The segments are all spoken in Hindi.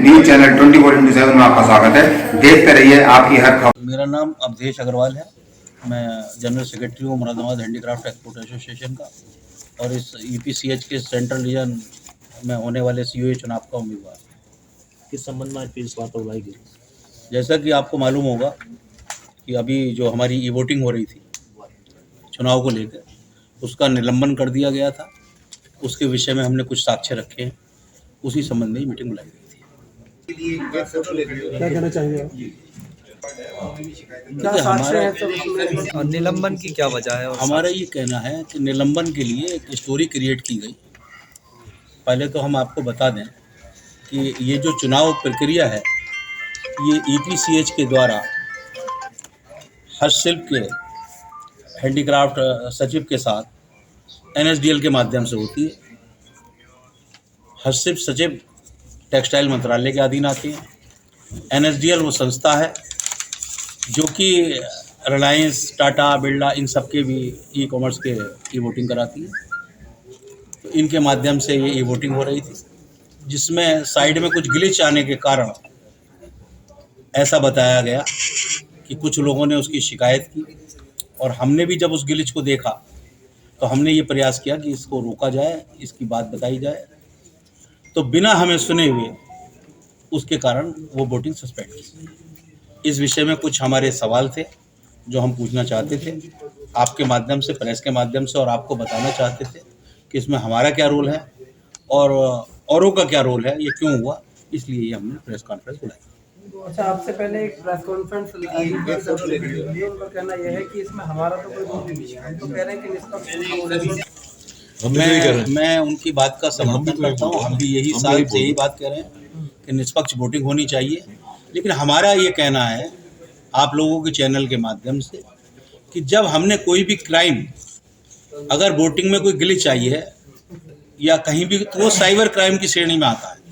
न्यूज चैनल 24/7 में आपका स्वागत है। देखते रहिए आपकी हर खबर। मेरा नाम अवधेश अग्रवाल है। मैं जनरल सेक्रेटरी हूँ मुरादाबाद हैंडीक्राफ्ट एक्सपोर्ट एसोसिएशन का और इस ईपीसीएच के सेंट्रल रीजन में होने वाले सीओए चुनाव का उम्मीदवार। किस संबंध में आज प्रेस वार्ता बुलाई गई? जैसा कि आपको मालूम होगा कि अभी जो हमारी ई वोटिंग हो रही थी चुनाव को लेकर, उसका निलंबन कर दिया गया था। उसके विषय में हमने कुछ साक्ष्य रखे हैं, उसी संबंध में मीटिंग बुलाई गई थी। क्या कहना चाहिए आप? क्या साक्ष्य है और निलंबन की क्या वजह है? हमारा ये कहना है कि निलंबन के लिए एक स्टोरी क्रिएट की गई। पहले तो हम आपको बता दें कि ये जो चुनाव प्रक्रिया है ये ईपीसीएच के द्वारा हस्तशिल्प के हैंडीक्राफ्ट सचिव के साथ एनएसडीएल के माध्यम से होती है। हस्तशिल्प सचिव टेक्सटाइल मंत्रालय के अधीन आती है। एनएसडीएल वो संस्था है जो कि रिलायंस, टाटा, बिरला इन सब के भी ई कॉमर्स के ई वोटिंग कराती है। तो इनके माध्यम से ये ई वोटिंग हो रही थी, जिसमें साइड में कुछ ग्लिच आने के कारण ऐसा बताया गया कि कुछ लोगों ने उसकी शिकायत की और हमने भी जब उस ग्लिच को देखा तो हमने ये प्रयास किया कि इसको रोका जाए, इसकी बात बताई जाए। तो बिना हमें सुने हुए उसके कारण वो वोटिंग सस्पेंड की। इस विषय में कुछ हमारे सवाल थे जो हम पूछना चाहते थे आपके माध्यम से, प्रेस के माध्यम से, और आपको बताना चाहते थे कि इसमें हमारा क्या रोल है और औरों का क्या रोल है, ये क्यों हुआ, इसलिए ये हमने प्रेस कॉन्फ्रेंस बुलाई। अच्छा, आपसे पहले एक प्रेस कॉन्फ्रेंस उनका कहना यह है कि इसमें हमारा तो कोई रोल नहीं है। हम तो कह रहे हैं कि निष्पक्ष। मैं उनकी बात का समर्थन करता हूँ। हम भी यही साल से यही बात कह रहे हैं कि निष्पक्ष वोटिंग होनी चाहिए। लेकिन हमारा ये कहना है आप लोगों के चैनल के माध्यम से कि जब हमने कोई भी क्राइम, अगर वोटिंग में कोई ग्लिच आई है या कहीं भी, तो वो साइबर क्राइम की श्रेणी में आता है।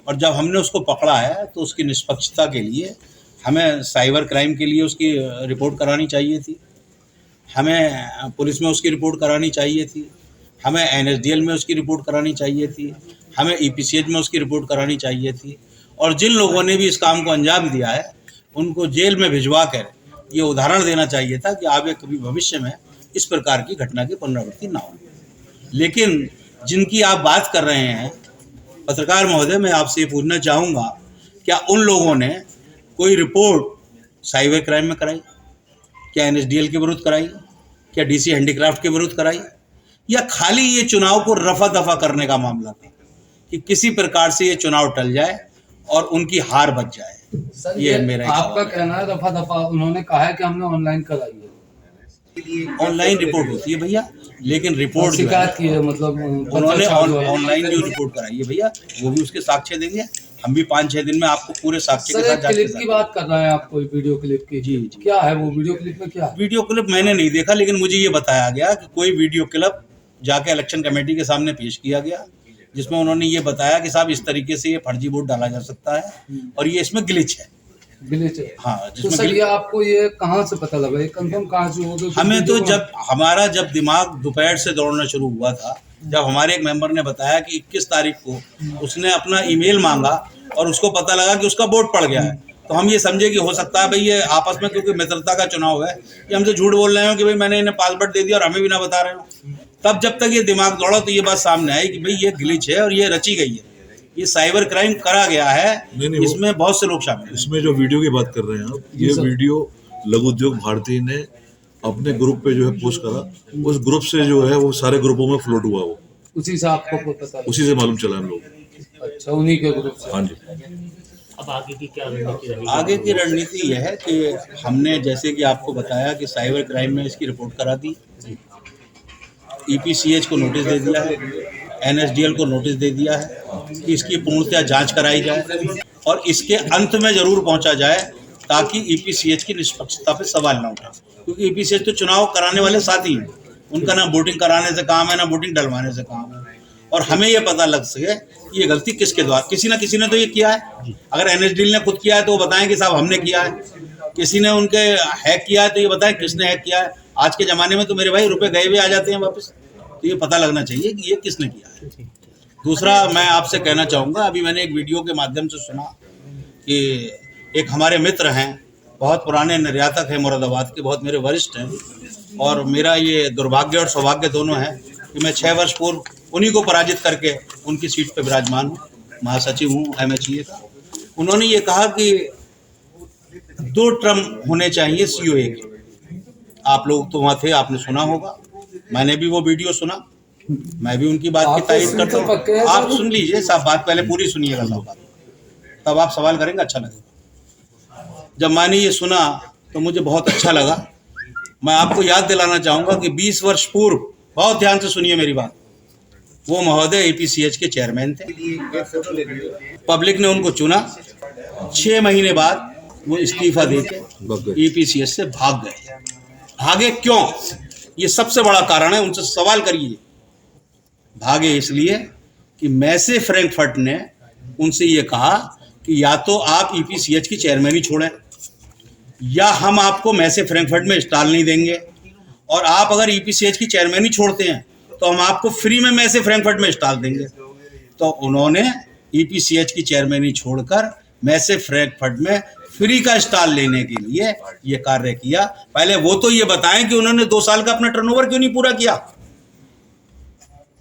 और जब हमने उसको पकड़ा है तो उसकी निष्पक्षता के लिए हमें साइबर क्राइम के लिए उसकी रिपोर्ट करानी चाहिए थी, हमें पुलिस में उसकी रिपोर्ट करानी चाहिए थी, हमें एनएसडीएल में उसकी रिपोर्ट करानी चाहिए थी, हमें ईपीसीएच में उसकी रिपोर्ट करानी चाहिए थी। और जिन लोगों ने भी इस काम को अंजाम दिया है उनको जेल में भिजवा कर ये उदाहरण देना चाहिए था कि आगे कभी भविष्य में इस प्रकार की घटना की पुनरावृत्ति ना हो। लेकिन जिनकी आप बात कर रहे हैं पत्रकार महोदय, मैं आपसे ये पूछना चाहूँगा, क्या उन लोगों ने कोई रिपोर्ट साइबर क्राइम में कराई? क्या एनएसडीएल के विरुद्ध कराई? क्या डीसी हैंडीक्राफ्ट के विरुद्ध कराई? या खाली ये चुनाव को रफा दफा करने का मामला था कि किसी प्रकार से ये चुनाव टल जाए और उनकी हार बच जाए? सर, ये मेरा आपका कहना है रफा दफा। उन्होंने कहा है कि हमने ऑनलाइन कराई है। ऑनलाइन रिपोर्ट होती है भैया, लेकिन रिपोर्ट शिकायत की है, मतलब उन्होंने ऑनलाइन जो रिपोर्ट कराई है भैया, वो भी उसके साक्ष्य देंगे। हम भी 5-6 दिन में आपको पूरे साक्ष्य के साथ क्लिप की बात कर रहे हैं आप, कोई वीडियो क्लिप की? जी। क्या है वो वीडियो क्लिप में? क्या है वीडियो क्लिप? मैंने नहीं देखा, लेकिन मुझे ये बताया गया कि कोई वीडियो क्लिप जाके इलेक्शन कमेटी के सामने पेश किया गया, जिसमें उन्होंने ये बताया कि साहब इस तरीके से ये फर्जी वोट डाला जा सकता है और ये इसमें ग्लिच है। ग्लिच है? हाँ। तो सर ये आपको ये कहाँ से पता लगा? ये कंफर्म कहाँ से होगा? हमें तो जब दिमाग दोपहर से दौड़ना शुरू हुआ था, जब हमारे एक मेंबर ने बताया कि 21 तारीख को उसने अपना ईमेल मांगा और उसको पता लगा कि उसका वोट पड़ गया है, तो हम ये समझे कि हो सकता है भाई ये आपस में, क्योंकि मित्रता का चुनाव है, कि हमसे झूठ बोल रहे हो कि भाई मैंने इन्हें पासवर्ड दे दिया और हमें भी ना बता रहे हो। तब जब तक ये दिमाग दौड़ा तो ये बात सामने आई कि भाई ये ग्लिच है और ये रची गई है, ये साइबर क्राइम करा गया है। इसमें बहुत से लोग शामिल हैं। इसमें जो वीडियो की बात कर रहे हैं आप, ये वीडियो लघु उद्योग भारती ने अपने ग्रुप पे जो है पोस्ट करा। उस ग्रुप से जो है वो सारे ग्रुपों में फ्लोट हुआ, वो उसी से आपको पता? उसी से मालूम चला हम लोग। अच्छा, उन्हीं के ग्रुप से? हाँ जी। अब आगे की क्या रणनीति रहेगी? आगे की रणनीति यह है कि हमने जैसे कि आपको बताया कि साइबर क्राइम में इसकी रिपोर्ट करा दी, ईपीसीएच को नोटिस दे दिया है, एनएसडीएल को नोटिस दे दिया है कि इसकी पूर्णतः जांच कराई जाए और इसके अंत में जरूर पहुंचा जाए ताकि ईपीसीएच की निष्पक्षता पे सवाल ना उठे। क्योंकि ईपीसीएच तो चुनाव कराने वाले साथी हैं, उनका ना वोटिंग कराने से काम है ना वोटिंग डलवाने से काम है। और हमें ये पता लग सके ये गलती किसके द्वारा, किसी ना किसी ने तो ये किया है। अगर एनएसडीएल ने खुद किया है तो वो बताएं कि साहब हमने किया है, किसी ने उनके हैक किया है तो ये बताएं किसने हैक किया है। आज के ज़माने में तो मेरे भाई रुपए गए भी आ जाते हैं वापस, तो ये पता लगना चाहिए कि ये किसने किया है। दूसरा मैं आपसे कहना चाहूँगा, अभी मैंने एक वीडियो के माध्यम से सुना कि एक हमारे मित्र हैं, बहुत पुराने निर्यातक हैं मुरादाबाद के, बहुत मेरे वरिष्ठ हैं, और मेरा ये दुर्भाग्य और सौभाग्य दोनों है कि मैं 6 वर्ष पूर्व उन्हीं को पराजित करके उनकी सीट पर विराजमान हूँ, महासचिव हूँ MHEA का। उन्होंने ये कहा कि 2 टर्म होने चाहिए COA के। आप लोग तो वहाँ थे, आपने सुना होगा, मैंने भी वो वीडियो सुना, मैं भी उनकी बात की तारीफ करता हूँ। आप सुन लीजिए साहब, बात पहले पूरी सुनिएगा साहब, बात तब आप सवाल करेंगे, अच्छा लगेगा। जब मैंने ये सुना तो मुझे बहुत अच्छा लगा। मैं आपको याद दिलाना चाहूँगा कि 20 वर्ष पूर्व, बहुत ध्यान से सुनिए मेरी बात, वो महोदय EPCH के चेयरमैन थे। पब्लिक ने उनको चुना, 6 महीने बाद वो इस्तीफा देके EPCH से भाग गए। भागे क्यों? ये सबसे बड़ा कारण है, उनसे सवाल करिए। भागे इसलिए कि मैसे फ्रैंकफर्ट ने उनसे ये कहा कि या तो आप EPCH की चेयरमैनी छोड़ें, या हम आपको मैसे फ्रैंकफर्ट में स्टॉल नहीं देंगे, और आप अगर EPCH की चेयरमैनी छोड़ते हैं तो हम आपको फ्री में मैसे फ्रैंकफर्ट में स्टॉल देंगे। तो उन्होंने EPCH की चेयरमैनी छोड़कर मैसे फ्रैंकफर्ट में फ्री का स्टॉल लेने के लिए ये कार्य किया। पहले वो तो ये बताएं कि उन्होंने 2 साल का अपना टर्नओवर क्यों नहीं पूरा किया।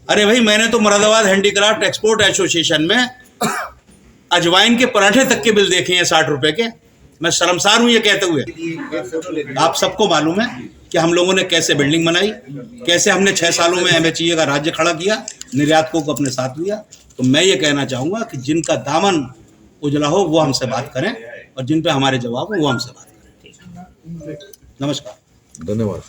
अरे भाई, मैंने तो मुरादाबाद हैंडीक्राफ्ट एक्सपोर्ट एसोसिएशन में अजवाइन के पराठे तक के बिल देखे हैं 60 रुपए के। मैं शर्मसार हूं ये कहते हुए। आप सबको मालूम है कि हम लोगों ने कैसे बिल्डिंग बनाई, कैसे हमने 6 सालों में MHEA का राज्य खड़ा किया, निर्यातकों को अपने साथ लिया। तो मैं ये कहना चाहूँगा कि जिनका दामन उजला हो वो हमसे बात करें, और जिन पे हमारे जवाब हो वो हमसे बात करें। नमस्कार, धन्यवाद।